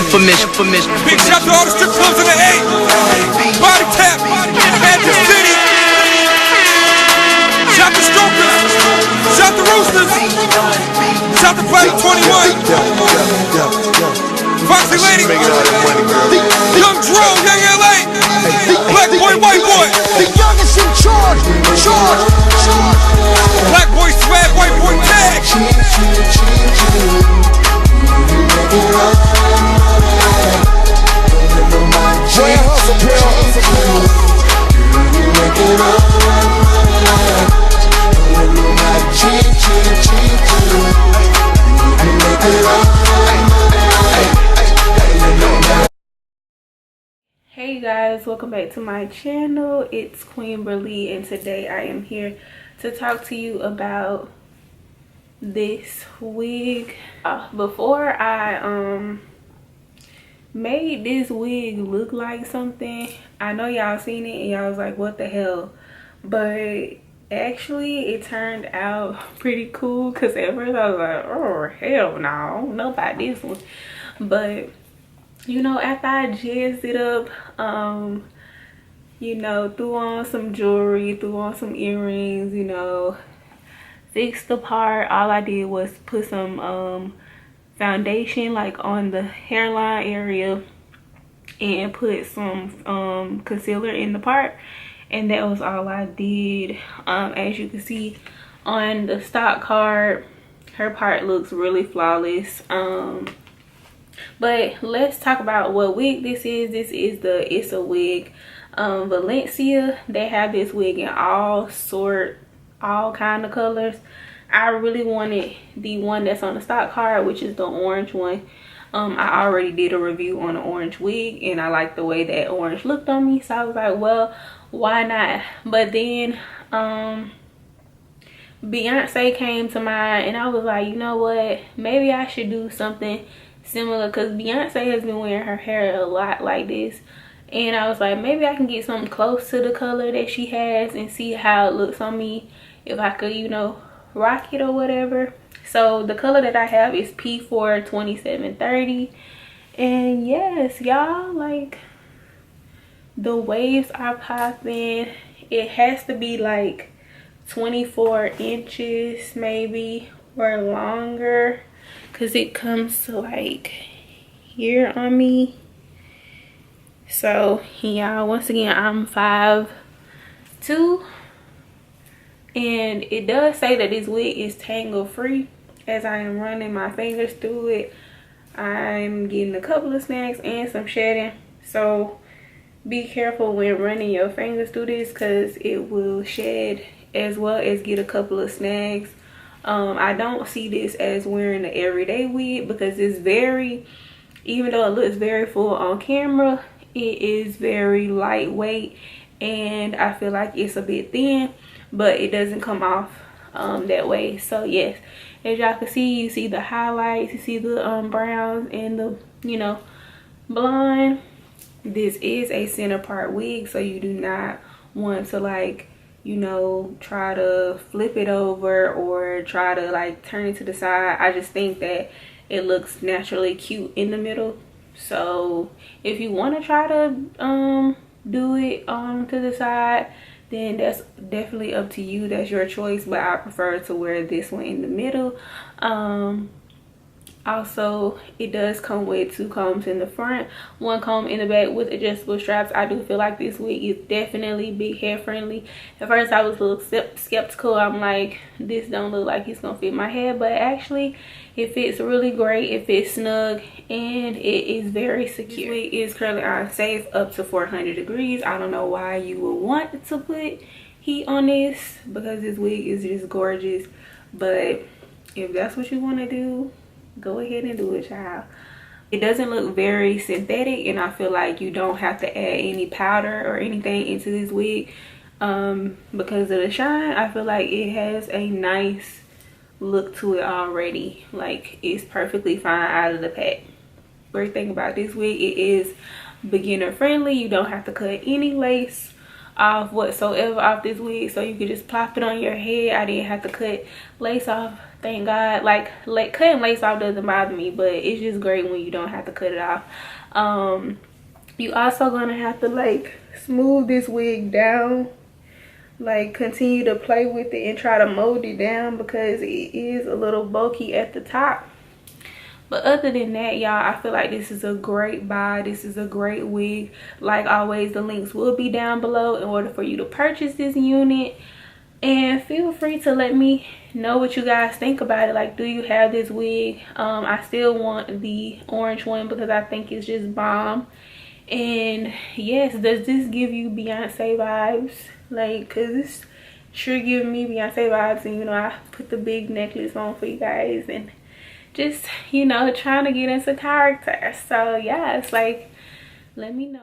information. Big shout to all the strip clubs in the A. Body tap in Magic City. Shout to Strokers. Shout to Roosters. Shout to Fight 21. Foxy Lady. Young Dro, Young LA. Black boy, white boy. The youngest in charge. Black boy swag, white boy tag. Hey guys, welcome back to my channel. It's queenvrly and today I am here to talk to you about this wig. Before I made this wig look like something, I know y'all seen it and y'all was like, what the hell? But actually it turned out pretty cool, because at first I was like, oh hell no, I don't know about this one. But you know, after I jazzed it up, you know, threw on some jewelry, threw on some earrings, you know, fixed the part, all I did was put some foundation like on the hairline area and put some concealer in the part, and that was all I did. As you can see on the stock card, her part looks really flawless. But let's talk about what wig this is. This is the It's a Wig Valencia. They have this wig in all kind of colors. I really wanted the one that's on the stock card, which is the orange one. I already did a review on the orange wig and I liked the way that orange looked on me, so I was like, well, why not? But then Beyonce came to mind and I was like, you know what, maybe I should do something similar, because Beyonce has been wearing her hair a lot like this, and I was like, maybe I can get something close to the color that she has and see how it looks on me, if I could, you know, rock it or whatever. So the color that I have is P4 2730, and yes y'all, like, the waves are popping. It has to be like 24 inches maybe or longer, because it comes to like here on me. So yeah, once again, I'm 5'2", and it does say that this wig is tangle free. As I am running my fingers through it, I'm getting a couple of snags and some shedding, so be careful when running your fingers through this, because it will shed as well as get a couple of snags. I don't see this as wearing an everyday wig, because it's very, even though it looks very full on camera, it is very lightweight, and I feel like it's a bit thin, but it doesn't come off that way. So yes, as y'all can see, you see the highlights, you see the browns and the, you know, blonde. This is a center part wig, so you do not want to, like, you know, try to flip it over or try to like turn it to the side. I just think that it looks naturally cute in the middle. So if you want to try to do it to the side, then that's definitely up to you, that's your choice, but I prefer to wear this one in the middle. Also, it does come with 2 combs in the front, 1 comb in the back with adjustable straps. I do feel like this wig is definitely big hair friendly. At first I was a little skeptical. I'm like, this don't look like it's gonna fit my head, but actually it fits really great. It fits snug and it is very secure. This wig is currently on safe up to 400 degrees. I don't know why you would want to put heat on this, because this wig is just gorgeous, but if that's what you want to do, go ahead and do it, child. It doesn't look very synthetic, and I feel like you don't have to add any powder or anything into this wig because of the shine. I feel like it has a nice look to it already. Like, it's perfectly fine out of the pack. Great thing about this wig, it is beginner friendly. You don't have to cut any lace off whatsoever off this wig, so you could just plop it on your head. I didn't have to cut lace off, thank God. Like cutting lace off doesn't bother me, but it's just great when you don't have to cut it off. You also gonna have to like smooth this wig down, like continue to play with it and try to mold it down because it is a little bulky at the top. But other than that, y'all, I feel like this is a great buy. This is a great wig. Like always, the links will be down below in order for you to purchase this unit. And feel free to let me know what you guys think about it. Like, do you have this wig? I still want the orange one because I think it's just bomb. And yes, does this give you Beyonce vibes? Like, cause it's sure giving me Beyonce vibes. And you know, I put the big necklace on for you guys and just, you know, trying to get into character. So yeah, it's like, let me know.